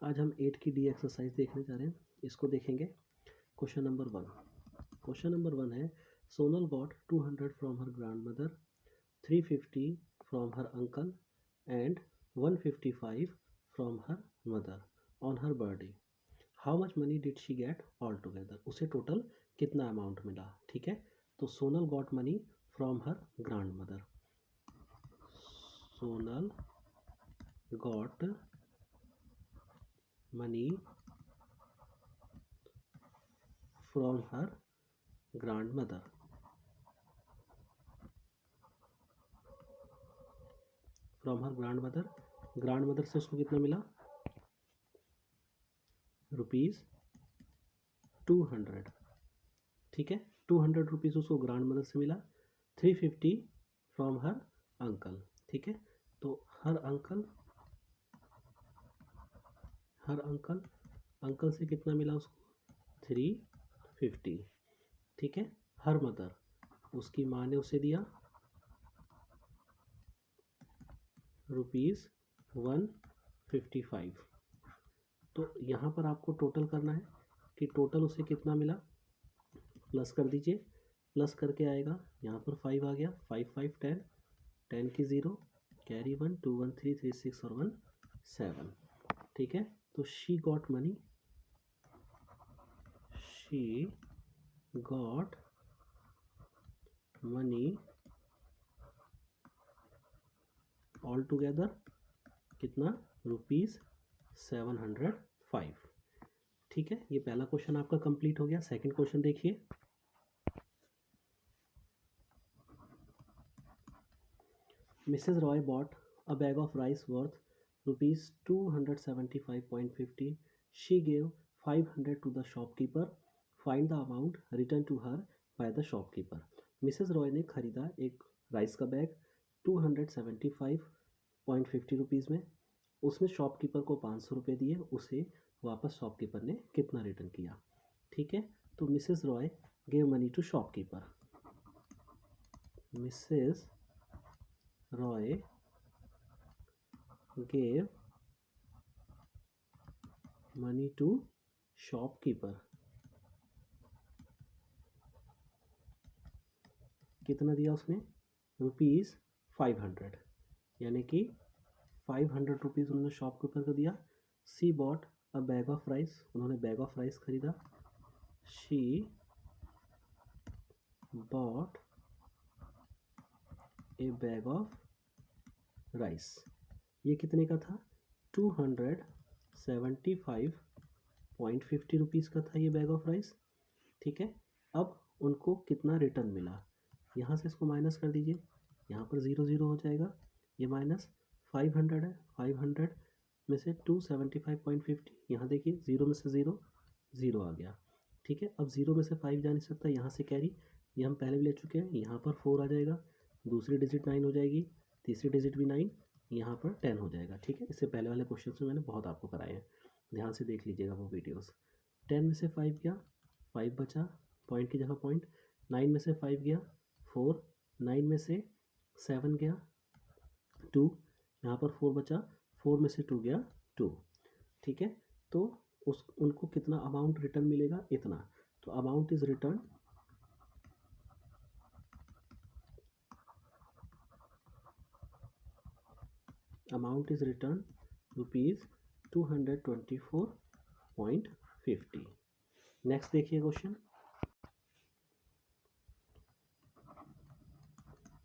आज हम 8 की डी एक्सरसाइज देखने जा रहे हैं। इसको देखेंगे। Question number 1। क्वेश्चन नंबर 1 है, Sonal got 200 from her grand mother, 350 from her uncle and 155 from her mother on her birthday. How much money did she get all together? उसे टोटल कितना अमाउंट मिला? ठीक है, तो Sonal got money from her grand mother. Sonal got money from her grand mother. From her grand mother, grand mother से उसको कितना मिला? रुपीज़ 200। ठीक है, 200 रुपीज़ उसको ग्रैंड मदर से मिला। 350 फ्रॉम हर अंकल। ठीक है, तो हर अंकल से कितना मिला उसको? 350। ठीक है, हर मदर, उसकी माँ ने उसे दिया रुपीज़ 155। तो यहाँ पर आपको टोटल करना है कि टोटल उसे कितना मिला। प्लस कर दीजिए, प्लस करके आएगा, यहाँ पर 5 आ गया, 5 5 10, 10 की 0, कैरी 1, 2 1 3 3 6 और 1 7। ठीक है, तो she got money all together कितना? रुपीज़ 705। ठीक है, ये पहला क्वेश्चन आपका कंप्लीट हो गया। सेकंड क्वेश्चन देखिए। Mrs Roy bought a bag of rice worth rupees 275.50. She gave 500 to the shopkeeper. Find the amount return to her by the shopkeeper. Mrs Roy ने खरीदा एक राइस का बैग 275.50 रुपीज़ में। उसने शॉपकीपर को 500 रुपये दिए। उसे वापस शॉपकीपर ने कितना रिटर्न किया? ठीक है, तो Mrs Roy gave money to shopkeeper. Mrs Roy gave money to shopkeeper. कितना दिया उसने? रुपीज़ 500, यानी कि 500 रुपीज़ उन्होंने शॉपकीपर को दिया। She bought a bag of rice, उन्होंने बैग ऑफ राइस खरीदा। She bought a bag of rice, ये कितने का था? 275.50 रुपीज़ का था ये बैग ऑफ राइस। ठीक है, अब उनको कितना रिटर्न मिला? यहाँ से इसको माइनस कर दीजिए, यहाँ पर 0 0 हो जाएगा, ये माइनस 500 है। 500 में से 275.50, यहाँ देखिए 0 में से 0 0 आ गया। ठीक है, अब 0 में से 5 जा नहीं सकता, यहाँ से कैरी, ये हम पहले भी ले चुके हैं। यहाँ पर 4 आ जाएगा, दूसरी डिजिट 9 हो जाएगी, तीसरी डिजिट भी 9, यहाँ पर 10 हो जाएगा। ठीक है, इससे पहले वाले क्वेश्चन में मैंने बहुत आपको कराए हैं, ध्यान से देख लीजिएगा वो वीडियोस। 10 में से 5 गया, 5 बचा, पॉइंट की जगह पॉइंट। 9 में से 5 गया, 4। 9 में से 7 गया, 2, यहाँ पर 4 बचा, 4 में से 2 गया, 2। ठीक है, तो उनको कितना अमाउंट रिटर्न मिलेगा? इतना। तो amount is return rupees 224.50। Next देखिए question.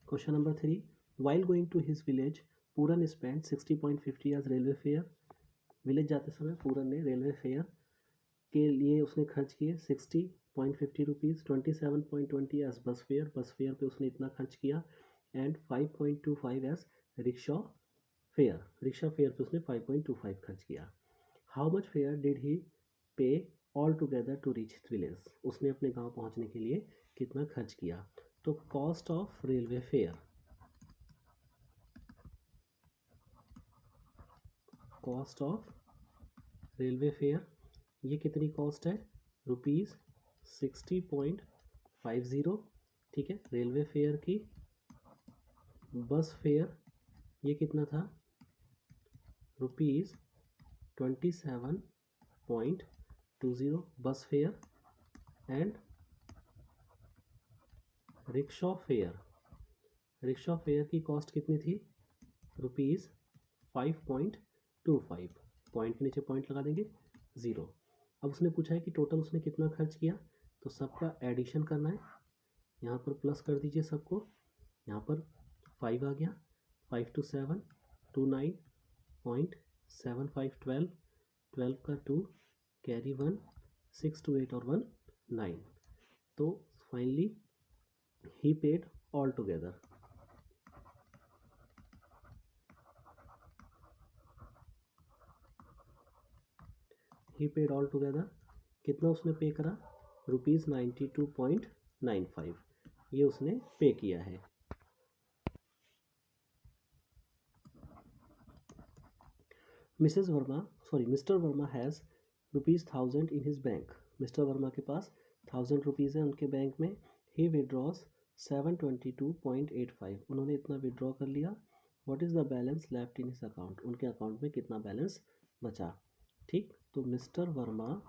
Question number 3, while going to his village Puran spend 60.50 as railway fare. Village जाते समय पूरन ने रेलवे फेयर के लिए उसने खर्च किए 60.50 रुपीज़, 27.20 एज बस फेयर पे उसने इतना खर्च किया, एंड 5.25 एज रिक्शा फेयर पे उसने 5.25 खर्च किया. How much fare did he pay altogether to reach village? उसने अपने गांव पहुंचने के लिए कितना खर्च किया? तो कॉस्ट ऑफ रेलवे फेयर, ये कितनी कॉस्ट है? रुपीज़ 60.50. ठीक है, रेलवे फेयर की. बस फेयर ये कितना था? रुपीज़ 27.20 बस फेयर एंड रिक्शा फेयर की कॉस्ट कितनी थी? ₹5.25। पॉइंट के नीचे पॉइंट लगा देंगे, 0। अब उसने पूछा है कि टोटल उसने कितना खर्च किया, तो सबका एडिशन करना है। यहाँ पर प्लस कर दीजिए सबको, यहाँ पर 5 आ गया, 5 to 7 29.75 12 का 2 कैरी 1 6 to 8 और 1 9। तो finally he paid all together कितना उसने पे करा? ₹92.95 ये उसने पे किया है। Mister Verma has ₹1000 in his bank. Mister Verma के पास 1000 रुपीज़ है उनके बैंक में। ही विड्रॉज 722.85, उन्होंने इतना विड्रॉ कर लिया। What is the balance left in his account, उनके अकाउंट में कितना बैलेंस बचा? ठीक, तो मिस्टर वर्मा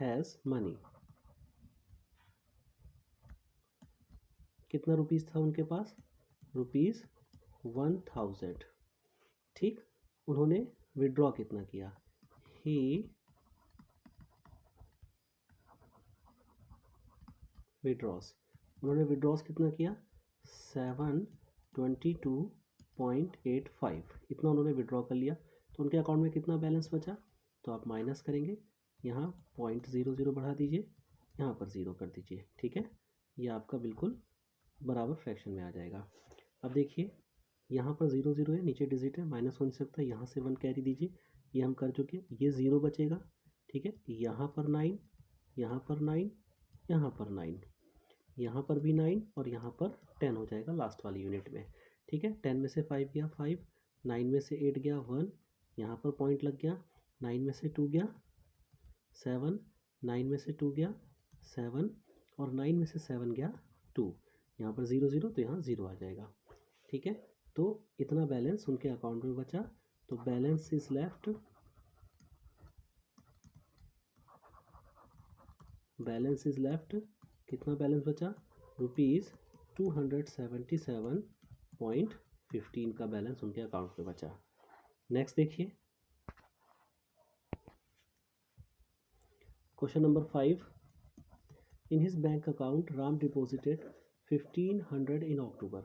हैज़ मनी, कितना रुपीज़ था उनके पास? ₹1000। ठीक, उन्होंने विड्रॉ कितना किया? ही विड्रॉस, उन्होंने विड्रॉस कितना किया? 722.85, इतना उन्होंने विड्रॉ कर लिया। तो उनके अकाउंट में कितना बैलेंस बचा? तो आप माइनस करेंगे, यहाँ 0.00 बढ़ा दीजिए, यहाँ पर 0 कर दीजिए। ठीक है, ये आपका बिल्कुल बराबर फ्रैक्शन में आ जाएगा। अब देखिए यहाँ पर 0 है, नीचे डिजिट है, माइनस हो नहीं सकता, यहाँ से 1 कैरी दीजिए, ये हम कर चुके, ये 0 बचेगा। ठीक है, यहाँ पर 9, यहाँ पर 9, यहाँ पर 9, यहाँ पर भी 9 और यहाँ पर 10 हो जाएगा लास्ट वाली यूनिट में। ठीक है, 10 में से 5 गया 5, 9 में से 8 गया 1, यहाँ पर पॉइंट लग गया, 9 में से 2 गया 7, 9 में से 2 गया 7 और 9 में से 7 गया 2, यहाँ पर 0 तो यहाँ 0 आ जाएगा। ठीक है, तो इतना बैलेंस उनके अकाउंट में बचा। तो बैलेंस इज लेफ्ट, कितना बैलेंस बचा? ₹277.15 का बैलेंस उनके अकाउंट में बचा। नेक्स्ट देखिए question number 5। In his bank account Ram deposited 1500 इन अक्टूबर।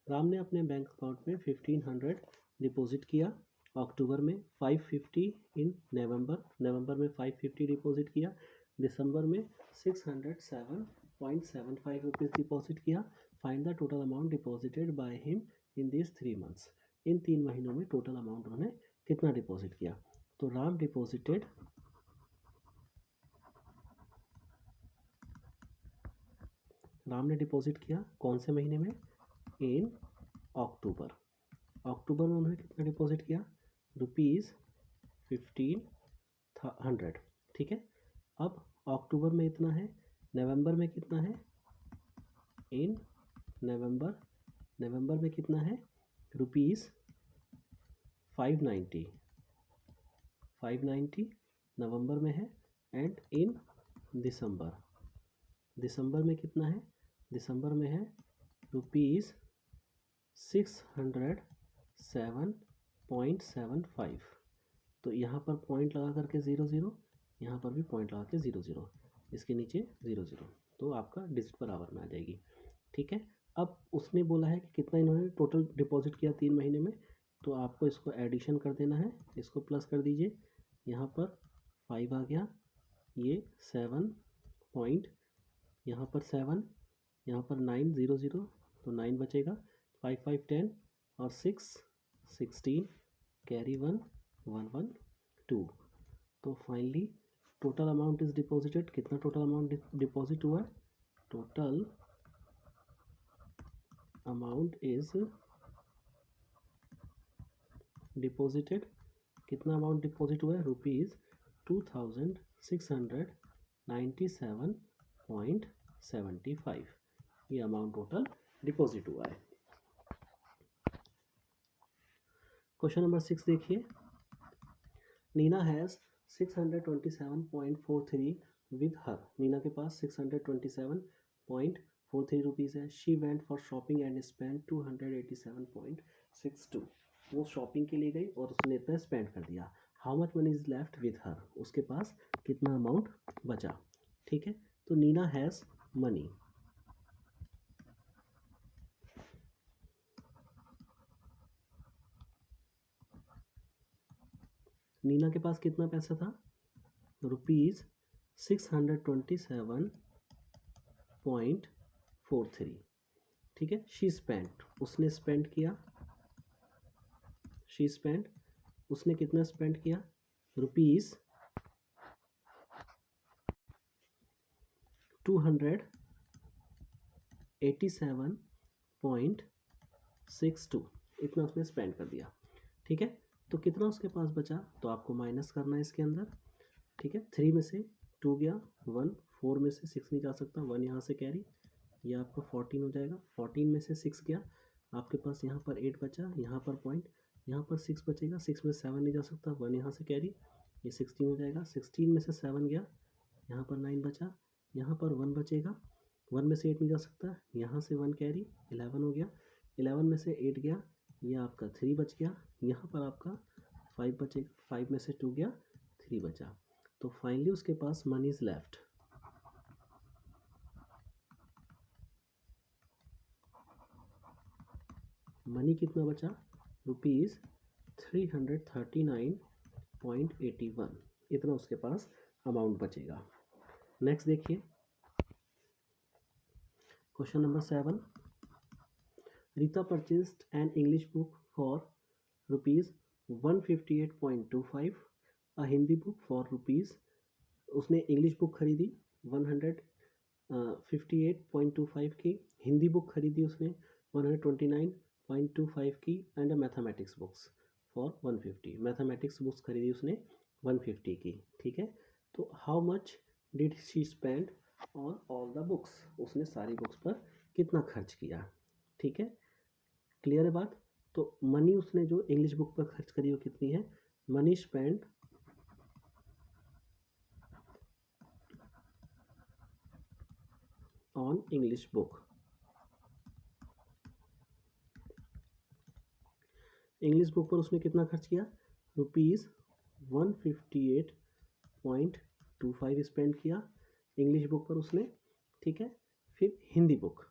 राम ने अपने बैंक अकाउंट में 1500 डिपॉजिट किया अक्टूबर में, 550 इन नवंबर में 550 डिपॉजिट किया, दिसंबर में 607.75 रुपीज़ डिपॉजिट किया। Find the total amount deposited by him in this 3 months. इन 3 महीनों में टोटल अमाउंट उन्होंने कितना डिपॉजिट किया? तो राम ने डिपॉजिट किया कौन से महीने में? इन अक्टूबर में उन्होंने कितना डिपॉजिट किया? ₹1500। ठीक है, अब अक्टूबर में इतना है, नवंबर में कितना है? इन नवंबर में कितना है? ₹590 नवंबर में है। एंड इन दिसंबर में कितना है? दिसंबर में है ₹607.75। तो यहाँ पर पॉइंट लगा करके 0 यहाँ पर भी पॉइंट लगा के 0 इसके नीचे 0 तो आपका डिजिट बराबर में आ जाएगी। ठीक है, अब उसने बोला है कि कितना इन्होंने टोटल डिपॉजिट किया 3 महीने में, तो आपको इसको एडिशन कर देना है, इसको प्लस कर दीजिए, यहाँ पर 5 आ गया, ये 7 पॉइंट, यहाँ पर 7, यहाँ पर 9 0 तो 9 बचेगा, 5 5 10 और 6 16 कैरी 1 1 1 2। तो finally total amount is deposited, कितना टोटल अमाउंट डिपॉजिट हुआ है? टोटल अमाउंट इज डिपॉजिटेड, कितना अमाउंट डिपॉजिट हुआ है? ₹2697.75 ये अमाउंट टोटल डिपॉजिट हुआ है। क्वेश्चन नंबर 6 देखिए, Neena has 627.43 with her. Neena के पास 627.43 रुपीज़ है। She went for shopping and spend 287.62। वो शॉपिंग के लिए गई और उसने इतना स्पेंड कर दिया। How much money is left with her, उसके पास कितना अमाउंट बचा। ठीक है, तो नीना हैज़ मनी। नीना के पास कितना पैसा था, रुपीज़ 627.43। ठीक है, शी स्पेंट, उसने स्पेंड किया। शी स्पेंड, उसने कितना स्पेंड किया, रुपीज़ 287.62, इतना उसने स्पेंड कर दिया। ठीक है, तो कितना उसके पास बचा, तो आपको माइनस करना है इसके अंदर। ठीक है, 3 में से 2 गया, 1, 4 में से 6 नहीं जा सकता, 1 यहाँ से कैरी, ये आपका 14 हो जाएगा। 14 में से 6 गया, आपके पास यहाँ पर 8 बचा, यहाँ पर पॉइंट, यहाँ पर 6 बचेगा, 6 में 7 नहीं जा सकता, 1 यहाँ से कैरी, ये 16 हो जाएगा। 16 में से 7 गया, यहाँ पर 9 बचा, यहाँ पर 1 बचेगा, 1 में से 8 नहीं जा सकता, यहाँ से 1 कैरी, 11 हो गया। 11 में से 8 गया, ये आपका 3 बच गया, यहाँ पर आपका 5 बचेगा, 5 में से 2 गया, 3 बचा। तो फाइनली उसके पास मनी इज लेफ्ट। मनी कितना बचा, रुपीज़ 339.81, इतना उसके पास अमाउंट बचेगा। नेक्स्ट देखिए, question number 7, Rita purchased an English book for rupees 158.25, a Hindi book for rupees, उसने इंग्लिश बुक खरीदी 158.25 की, हिंदी बुक खरीदी उसने 129.25 की, and a mathematics books for 150, mathematics books खरीदी उसने 150 की। ठीक है, तो how much did she spend on all the books, उसने सारी बुक्स पर कितना खर्च किया। ठीक है, क्लियर है बात। तो मनी उसने जो इंग्लिश बुक पर खर्च करी वो कितनी है, money spend on English book. English book पर उसने कितना खर्च किया, रुपीज़ 158.25 स्पेंड किया इंग्लिश बुक पर उसने। ठीक है, फिर हिंदी बुक,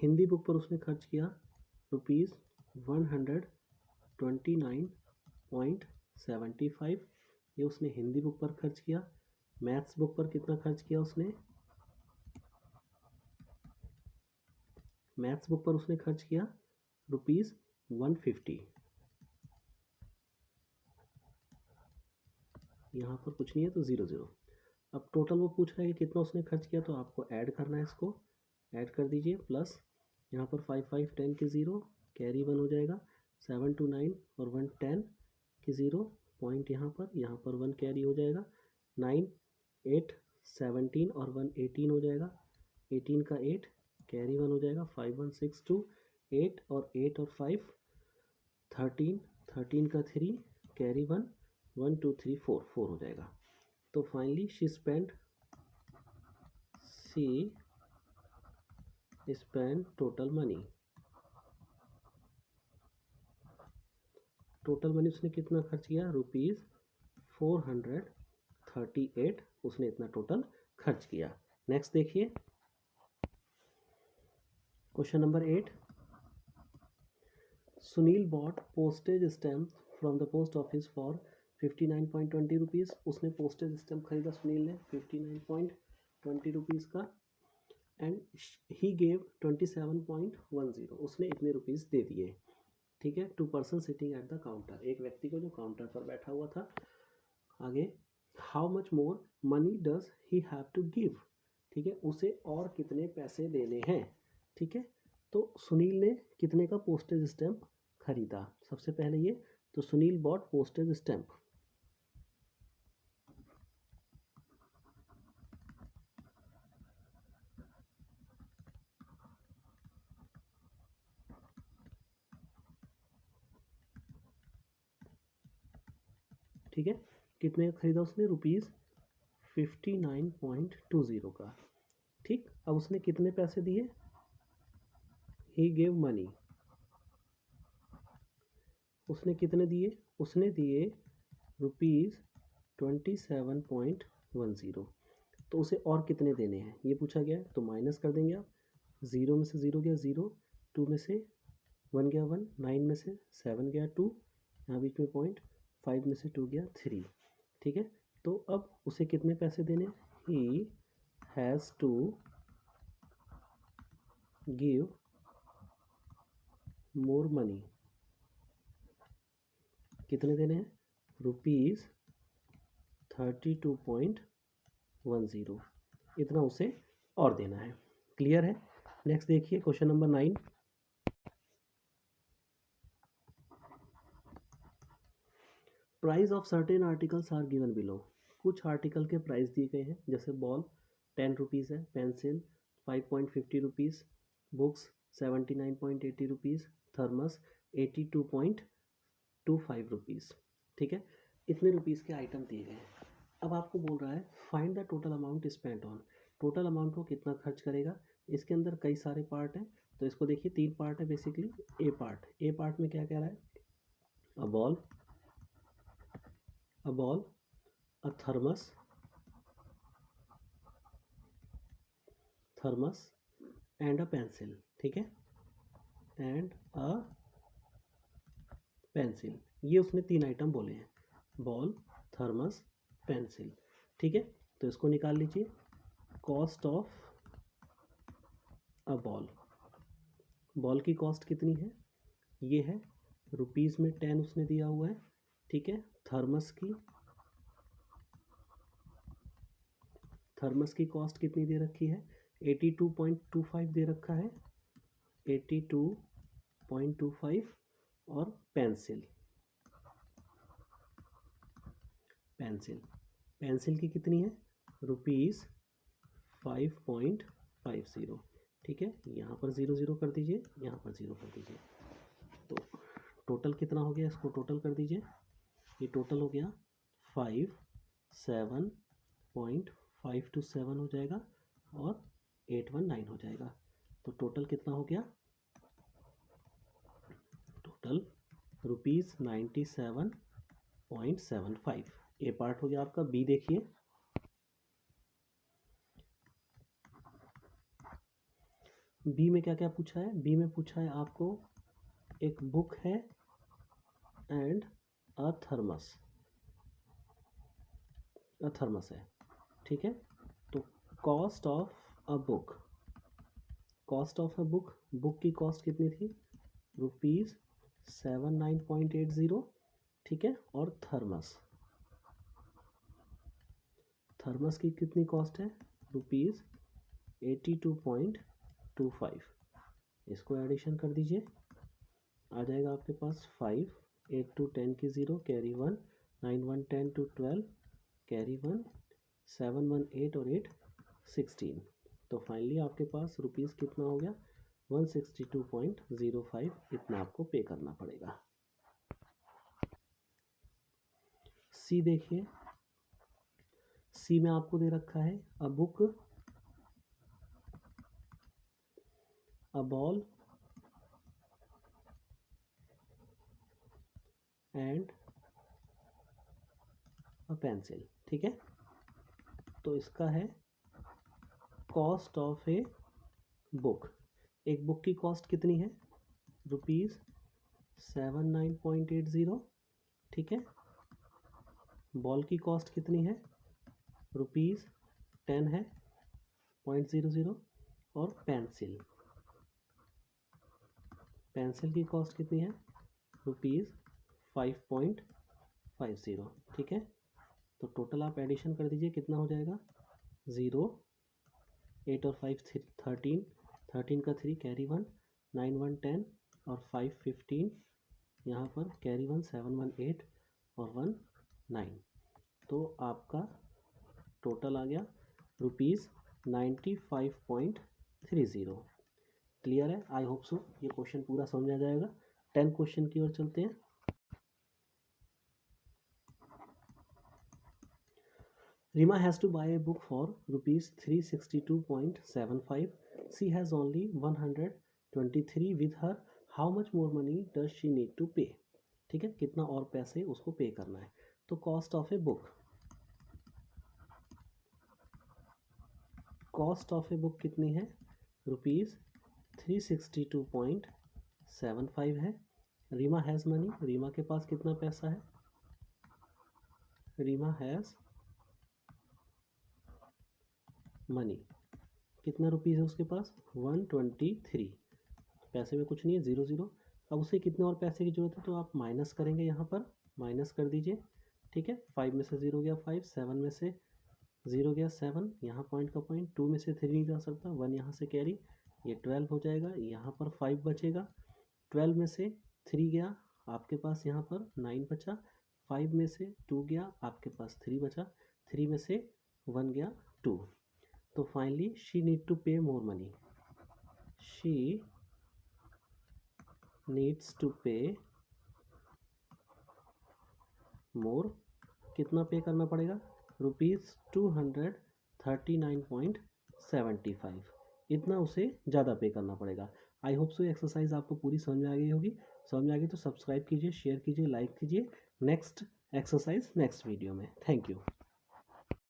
हिंदी बुक पर उसने खर्च किया रुपीज़ 129.75, ये उसने हिंदी बुक पर खर्च किया। मैथ्स बुक पर कितना खर्च किया उसने, मैथ्स बुक पर उसने खर्च किया रुपीज़ 150। यहाँ पर कुछ नहीं है तो 0 0। अब टोटल वो पूछ रहा है कि कितना उसने खर्च किया, तो आपको ऐड करना है, इसको ऐड कर दीजिए, प्लस यहाँ पर 5 5 10 के 0, कैरी 1 हो जाएगा, 7 2 9 और 1 10 के 0, पॉइंट यहाँ पर 1 कैरी हो जाएगा, 9 8 17 और 1 18 हो जाएगा, 18 का 8 कैरी 1 हो जाएगा, 5 1 6 2 8 और 5 13, 13 का 3 कैरी 1 1 2 3 4 4 हो जाएगा। तो finally she spend total money, total money उसने कितना खर्च किया, रुपीज़ 438, उसने इतना टोटल खर्च किया। नेक्स्ट देखिए, question number 8, Sunil bought postage stamp from the post office for 59.20 rupees, उसने पोस्टेज स्टैम्प खरीदा सुनील ने 59.20 रुपीज़ का, एंड ही गेव 27.10, उसने इतने रुपीज़ दे दिए। ठीक है, 2 person sitting at the counter, एक व्यक्ति को जो काउंटर पर बैठा हुआ था। आगे, how much more money does he have to give, ठीक है, उसे और कितने पैसे देने हैं। ठीक है, तो सुनील ने कितने का पोस्टेज स्टैम्प खरीदा, सबसे पहले ये, तो सुनील बॉट पोस्टेज स्टैम्प, ठीक है, कितने का खरीदा उसने, ₹59.20 का। ठीक, अब उसने कितने पैसे दिए, ही गेव मनी, उसने कितने दिए, उसने दिए ₹27.10। तो उसे और कितने देने हैं ये पूछा गया है, तो माइनस कर देंगे आप, 0 में से 0 गया 0, 2 में से 1 गया 1, 9 में से 7 गया 2, यहाँ बीच में पॉइंट, 5 में से 2 गया 3। ठीक है, तो अब उसे कितने पैसे देने, he has to give more money, कितने देने हैं, ₹32.10, इतना उसे और देना है। क्लियर है। नेक्स्ट देखिए question number 9। Price of certain articles are given below, कुछ आर्टिकल के प्राइस दिए गए हैं, जैसे बॉल 10 रुपीज़ है, pencil 5.50 rupees, books 79.80 rupees, thermos 82.25 rupees. ठीक है, इतने रुपीज़ के आइटम दिए गए हैं। अब आपको बोल रहा है find the total amount spent on, total amount को कितना खर्च करेगा। इसके अंदर कई सारे पार्ट हैं, तो इसको देखिए 3 पार्ट है बेसिकली। ए पार्ट में क्या कह रहा है, a ball, a thermos and a pencil. ठीक है, एंड अ पेंसिल, ये उसने 3 आइटम बोले हैं, बॉल, थर्मस, पेंसिल। ठीक है, तो इसको निकाल लीजिए, कॉस्ट ऑफ अ बॉल की कॉस्ट कितनी है, ये है रुपीज़ में 10 उसने दिया हुआ है। ठीक है, थर्मस की कॉस्ट कितनी दे रखी है, 82.25 दे रखा है, 82.25। और पेंसिल की कितनी है, ₹5.50। ठीक है, यहाँ पर 0 0 कर दीजिए, यहाँ पर 0 कर दीजिए, तो टोटल कितना हो गया, इसको टोटल कर दीजिए, ये टोटल हो गया 57.527 हो जाएगा और 819 हो जाएगा। तो टोटल कितना हो गया, टोटल ₹97.75। ए पार्ट हो गया आपका। बी देखिए, बी में क्या क्या पूछा है, बी में पूछा है आपको एक बुक है एंड अ थर्मस है। ठीक है, तो cost of a book, book की कॉस्ट कितनी थी, ₹79.80। ठीक है, और थर्मस की कितनी कॉस्ट है, ₹82.25। इसको एडिशन कर दीजिए, आ जाएगा आपके पास 5, 8 to 10 की 0, कैरी 1, 9 1 10 to 12, कैरी 1, 7 1 8 और 8 16। तो फाइनली आपके पास रुपीज़ कितना हो गया, 162.05, इतना आपको पे करना पड़ेगा। सी देखिए, सी में आपको दे रखा है a book, a ball and a pencil. ठीक है, तो इसका है कॉस्ट ऑफ ए बुक, एक बुक की कॉस्ट कितनी है, ₹79.80। ठीक है, बॉल की कॉस्ट कितनी है, ₹10 है, 0.00। और पेंसिल की कॉस्ट कितनी है, ₹5.50। ठीक है, तो टोटल आप एडिशन कर दीजिए, कितना हो जाएगा, 0, 8 और 5 13, 13 का 3 कैरी 1, 9 1 10 और 5 15, यहाँ पर कैरी 1, 7 1 8 और 1 9। तो आपका टोटल आ गया ₹95.30। क्लियर है, आई होप सो ये क्वेश्चन पूरा समझ आ जाएगा। 10 क्वेश्चन की ओर चलते हैं। Rima has to buy a book for rupees 362.75. She has only 123 with her. How much more money does she need to pay? ठीक है, कितना और पैसे उसको पे करना है. तो cost of a book, cost of a book कितनी है? रुपीज़ 362.75 है. रीमा हैज़ मनी, रीमा के पास कितना पैसा है? रीमा हैज़ मनी, कितना रुपीज़ है उसके पास? 123. पैसे में कुछ नहीं है, 0 0. अब उसे कितने और पैसे की ज़रूरत है? तो आप माइनस करेंगे, यहाँ पर माइनस कर दीजिए. ठीक है, 5 में से 0 गया 5, 7 में से 0 गया 7, यहाँ पॉइंट का पॉइंट, 2 में से 3 नहीं जा सकता, 1 यहाँ से कैरी, ये 12 हो जाएगा. यहाँ पर 5 बचेगा, 12 में से 3 गया आपके पास, यहाँ पर 9 बचा. 5 में से 2 गया आपके पास, 3 बचा. 3 में से 1 गया 2. तो finally she need to pay more money, she needs to pay more. कितना पे करना पड़ेगा? रुपीज़ 239.75. इतना उसे ज़्यादा पे करना पड़ेगा. आई होप सो एक्सरसाइज आपको पूरी समझ में आ गई होगी. समझ में आ गई तो सब्सक्राइब कीजिए, शेयर कीजिए, लाइक कीजिए. नेक्स्ट एक्सरसाइज नेक्स्ट वीडियो में. Thank you.